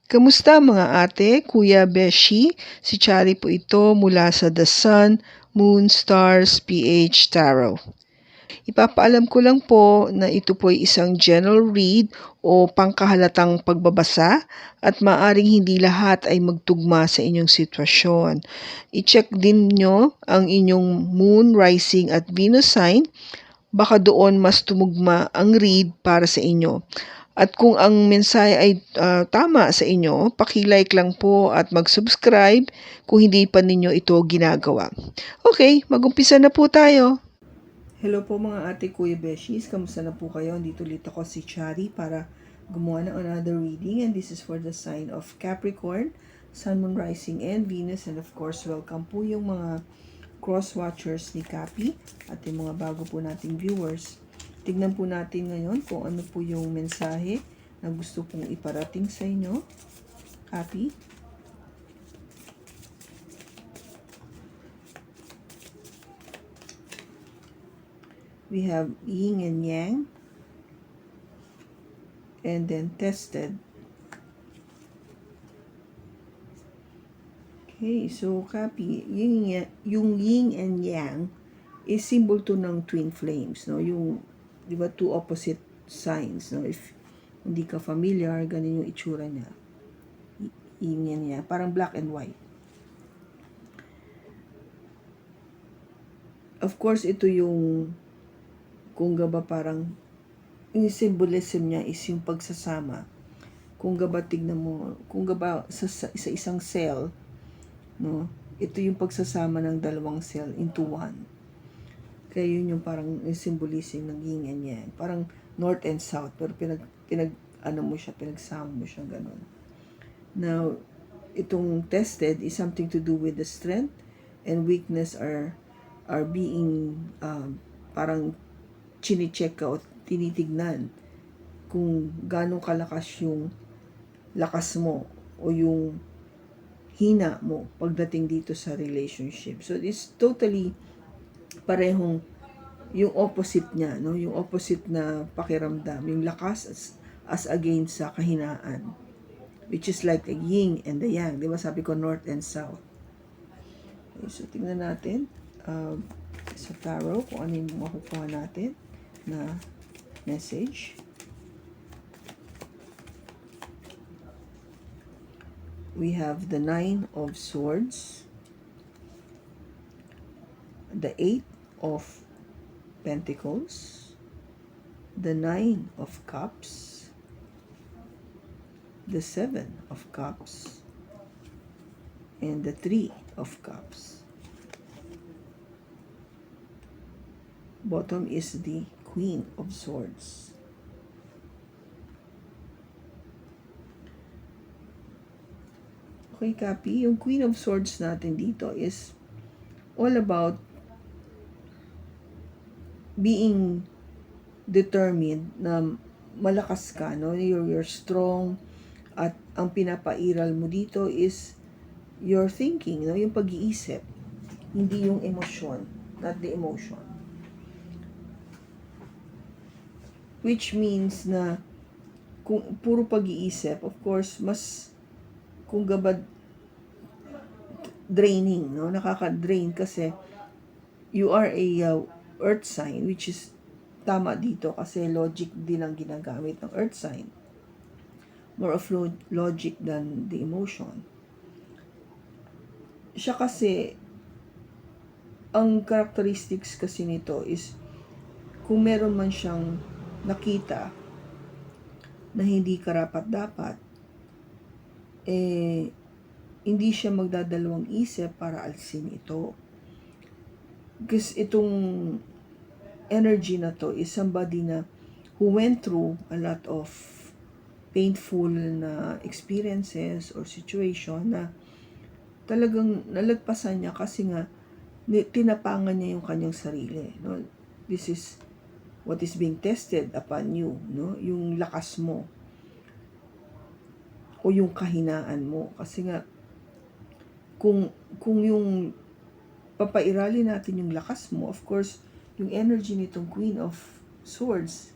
Kamusta mga ate, kuya, beshi? Si Chari po ito mula sa The Sun, Moon, Stars, PH Tarot. Ipapaalam ko lang po na ito po ay isang general read o pangkahalatang pagbabasa at maaring hindi lahat ay magtugma sa inyong sitwasyon. I-check din nyo ang inyong Moon, Rising at Venus sign. Baka doon mas tumugma ang read para sa inyo. At kung ang mensahe ay tama sa inyo, paki-like lang po at mag-subscribe kung hindi pa ninyo ito ginagawa. Okay, mag-umpisa na po tayo. Hello po mga ate, kuya, beshies. Kamusta na po kayo? Dito ulit ako si Chari para gumawa ng another reading. And this is for the sign of Capricorn, Sun, Moon, Rising, and Venus. And of course, welcome po yung mga cross-watchers ni Capi at yung mga bago po nating viewers. Tignan po natin ngayon kung ano po yung mensahe na gusto pong iparating sa inyo. Capi. We have yin and yang. And then tested. Okay, so Capi, yung yin and yang is symbol to ng twin flames, no? Yung, di ba, two opposite signs, no? If hindi ka familiar, ganun yung itsura niya. Yin and yang, parang black and white. Of course, ito yung, kung gaba parang, yung symbolism niya is yung pagsasama. Kung gaba, tignan mo, kung gaba sa isang cell, no? Ito yung pagsasama ng dalawang cell into one. Kaya yun yung parang symbolism ng yin and yang. Parang north and south, pero pinagsama mo siya, ganun. Now, itong tested is something to do with the strength and weakness are being parang chine-check ka o tinitignan kung gaano kalakas yung lakas mo o yung hina mo pagdating dito sa relationship. So, it's totally parehong yung opposite niya, no? Yung opposite na pakiramdam, yung lakas as against sa kahinaan, which is like the yin and the yang, di ba? Sabi ko north and south. Okay, so tingnan natin sa tarot kung ano yung makukuha natin na message. We have the 9 of Swords, the 8 of Pentacles, the 9 of Cups, the 7 of Cups, and the 3 of Cups. Bottom is the Queen of Swords. Okay, Capi, yung Queen of Swords natin dito is all about being determined na malakas ka, no? You're strong, at ang pinapairal mo dito is your thinking, no? Yung pag-iisip, hindi yung emosyon, not the emotion. Which means na kung puro pag-iisip, of course, mas kung gabad draining, no? Nakaka-drain kasi you are a earth sign, which is tama dito kasi logic din ang ginagamit ng earth sign. More of logic than the emotion. Siya kasi, ang characteristics kasi nito is kung meron man siyang nakita na hindi karapat-dapat, hindi siya magdadalawang isip para alisin ito. Kasi itong energy na to is somebody na who went through a lot of painful na experiences or situation na talagang nalagpasan niya kasi nga tinapangan niya yung kanyang sarili, no? This is what is being tested upon you, no? Yung lakas mo o yung kahinaan mo, kasi nga kung yung papairali natin yung lakas mo, of course yung energy nitong Queen of Swords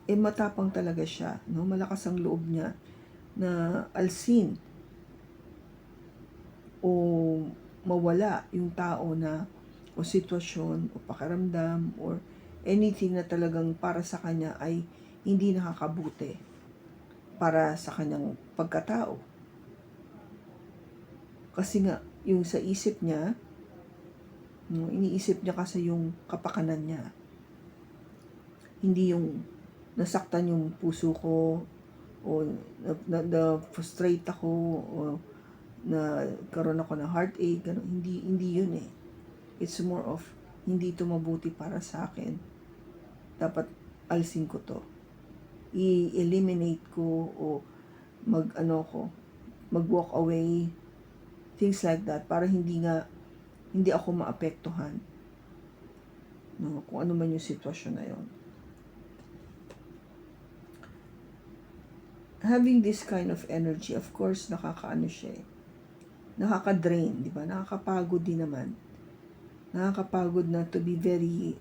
matapang talaga siya, no? Malakas ang loob niya na alsin o mawala yung tao na o sitwasyon o pakiramdam or anything na talagang para sa kanya ay hindi nakakabuti para sa kanyang pagkatao. Kasi nga, yung sa isip niya, no, iniisip niya kasi yung kapakanan niya. Hindi yung nasaktan yung puso ko o na-frustrate ako o na karoon ako ng heartache, gano'n. Hindi yun eh. It's more of hindi ito mabuti para sa akin. Dapat alisin ko to. I-eliminate ko o mag-walk away, things like that, para hindi ako maapektuhan, no, kung ano man yung sitwasyon na yon. Having this kind of energy, of course, nakakaano siya eh. Nakaka-drain, di ba? Nakakapagod din naman. Nakakapagod na to be very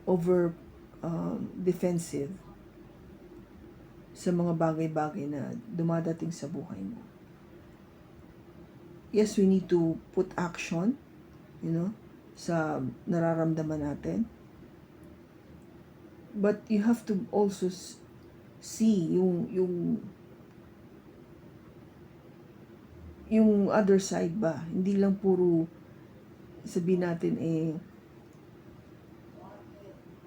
over defensive sa mga bagay-bagay na dumadating sa buhay mo. Yes, we need to put action, sa nararamdaman natin. But you have to also see yung other side ba. Hindi lang puro sabihin natin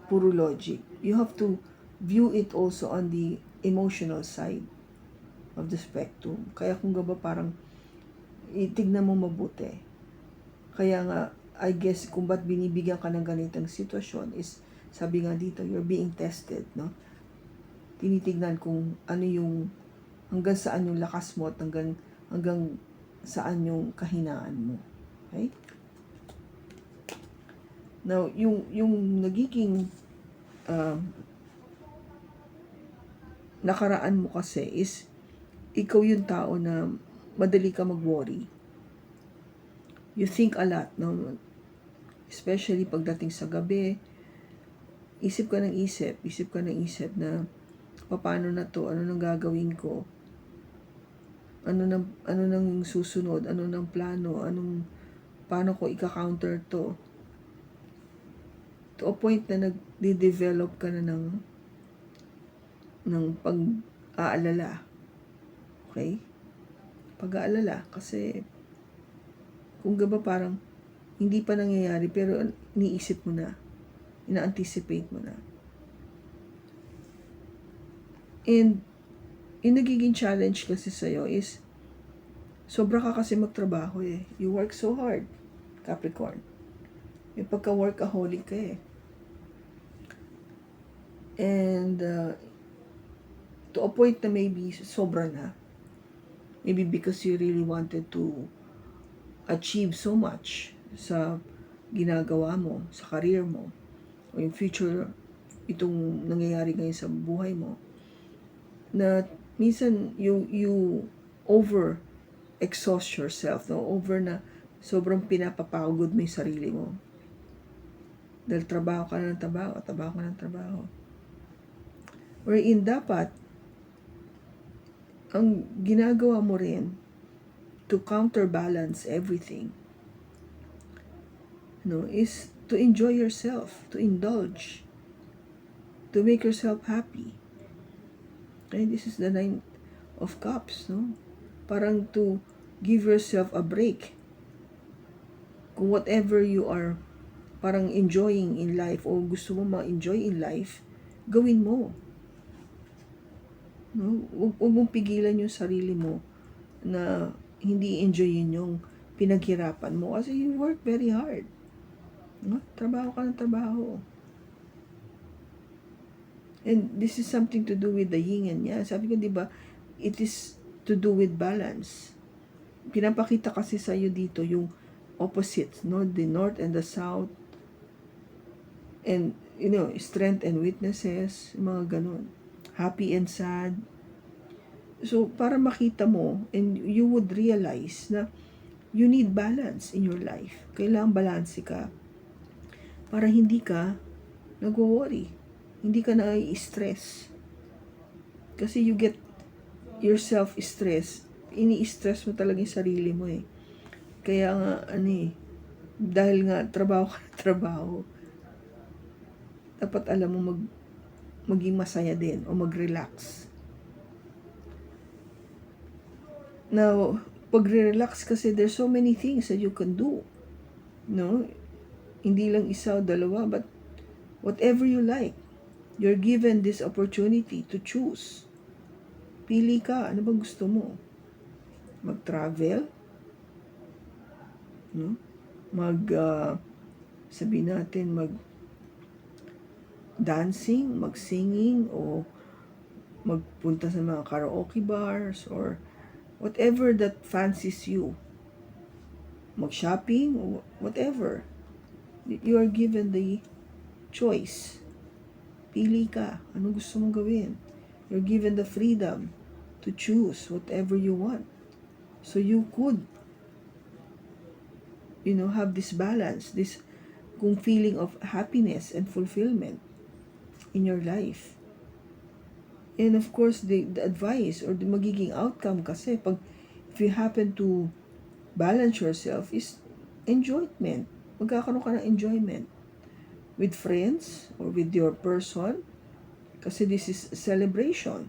puro logic. You have to view it also on the emotional side of the spectrum. Kaya kung gaba parang itignan mo mabuti. Kaya nga, I guess kung ba't binibigyan ka ng ganitong sitwasyon is, sabi nga dito, you're being tested, no? Tinitignan kung ano yung, hanggang saan yung lakas mo at hanggang saan yung kahinaan mo. Okay? Now, yung nagiging nakaraan mo kasi is, ikaw yung tao na madali ka mag-worry. You think a lot, no? Especially pagdating sa gabi, isip ka ng isip na paano na to, ano nang gagawin ko, ano nang susunod, ano nang plano, paano ko ika-counter to a point na nagde-develop ka na ng pag-aalala. Okay? Pag-aalala kasi kung gaba parang hindi pa nangyayari pero iniisip mo na, ina-anticipate mo na. And yung nagiging challenge kasi sa'yo is sobra ka kasi magtrabaho eh. You work so hard, Capricorn. May pagka-workaholic ka eh. And to a point na maybe sobra na. Maybe because you really wanted to achieve so much sa ginagawa mo, sa career mo, o yung future, itong nangyayari ngayon sa buhay mo, na minsan you over exhaust yourself, no? Over na sobrang pinapapagod mo yung sarili mo. Dahil trabaho ka ng trabaho. Wherein dapat, ang ginagawa mo rin to counterbalance everything, is to enjoy yourself, to indulge, to make yourself happy. And this is the 9 of Cups, no? Parang to give yourself a break. Kung whatever you are parang enjoying in life o gusto mo ma-enjoy in life, gawin mo. No? Huwag mong pigilan yung sarili mo na hindi enjoyin yung pinaghirapan mo kasi you work very hard. No? Trabaho ka ng trabaho. And this is something to do with the yin and yang. Sabi ko, di ba, it is to do with balance. Pinapakita kasi sa iyo dito yung opposites, no? The north and the south. And, strength and weaknesses, mga ganun. Happy and sad. So, para makita mo, and you would realize na you need balance in your life. Kailangan balanse ka. Para hindi ka nag-worry. Hindi ka na-stress. Kasi you get yourself stress, ini-stress mo talaga yung sarili mo eh. Kaya nga, dahil nga trabaho ka na trabaho, dapat alam mo maging masaya din o mag-relax. Now, pag-relax kasi there's so many things that you can do. No? Hindi lang isa o dalawa, but whatever you like. You're given this opportunity to choose. Pili ka, ano bang gusto mo? Mag-travel? No? Sabihin natin, mag-dancing, mag-singing, o magpunta sa mga karaoke bars, or whatever that fancies you. Mag-shopping, or whatever. You are given the choice. Pili ka. Ano gusto mong gawin? You're given the freedom to choose whatever you want. So you could, have this balance, this kung feeling of happiness and fulfillment in your life. And of course, the advice or the magiging outcome kasi if you happen to balance yourself is enjoyment. Magkakaroon ka ng enjoyment with friends or with your person. Kasi this is a celebration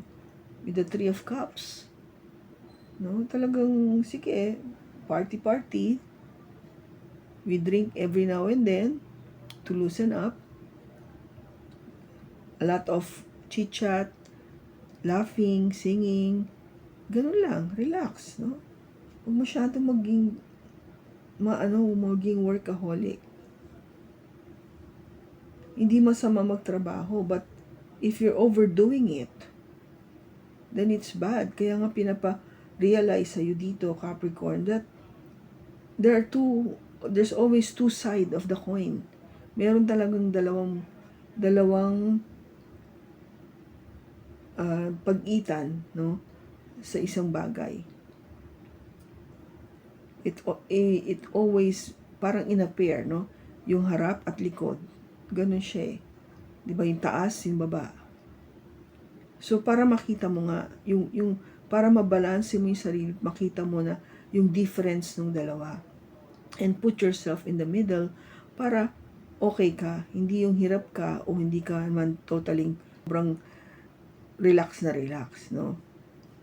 with the Three of Cups. No? Talagang, sige, party. We drink every now and then to loosen up. A lot of chit-chat, laughing, singing. Ganun lang, relax, no? Huwag masyadong maging workaholic. Hindi masama magtrabaho, but if you're overdoing it, then it's bad. Kaya nga pinapa-realize sa'yo dito, Capricorn, that there's always two sides of the coin. Meron talagang dalawang pag-itan, no, sa isang bagay. It always parang in a pair, no? Yung harap at likod. Ganun siya eh. 'Di ba, yung taas, yung baba. So para makita mo nga yung para mabalanse mo yung sarili, makita mo na yung difference ng dalawa. And put yourself in the middle para okay ka, hindi yung hirap ka o hindi ka man totally sobrang relax, no?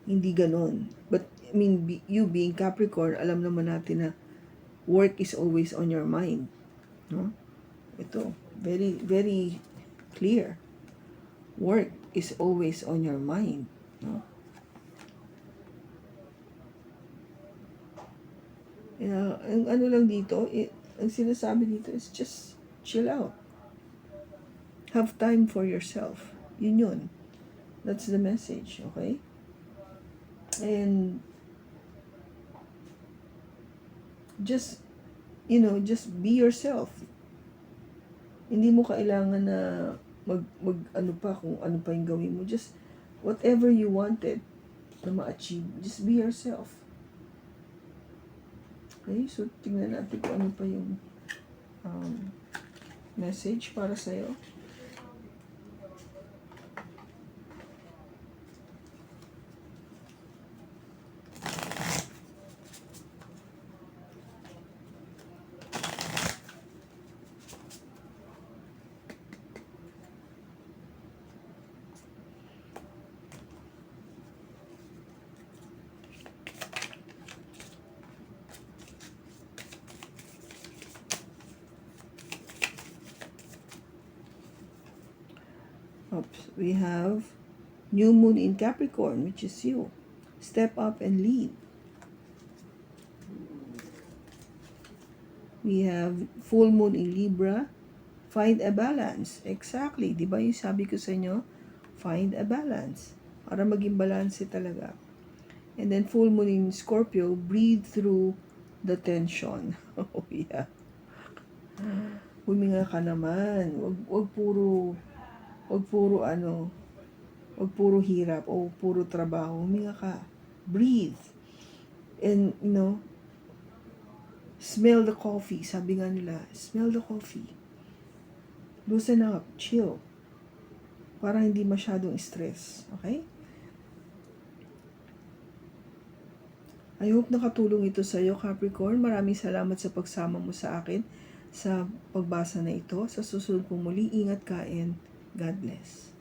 Hindi ganun. But you being Capricorn, alam naman natin na work is always on your mind, no? Ito, very very clear. Work is always on your mind, no? Ang ano lang dito, ang sinasabi dito is just chill out. Have time for yourself. Yun. That's the message, okay? And just be yourself. Hindi mo kailangan na kung ano pa yung gawin mo. Just whatever you wanted na ma-achieve, just be yourself. Okay, so tingnan natin kung ano pa yung message para sa'yo. We have new moon in Capricorn, which is you. Step up and lead. We have full moon in Libra. Find a balance. Exactly. Di ba yung sabi ko sa inyo? Find a balance. Para maging balance talaga. And then full moon in Scorpio. Breathe through the tension. Oh yeah. Huminga ka naman. Wag puro hirap o puro trabaho. Huminga ka. Breathe. And, smell the coffee. Sabi nga nila, smell the coffee. Loosen up. Chill. Para hindi masyadong stress. Okay? I hope nakatulong ito sa iyo, Capricorn. Maraming salamat sa pagsama mo sa akin sa pagbasa na ito. Sa susunod po muli, ingat ka and God bless.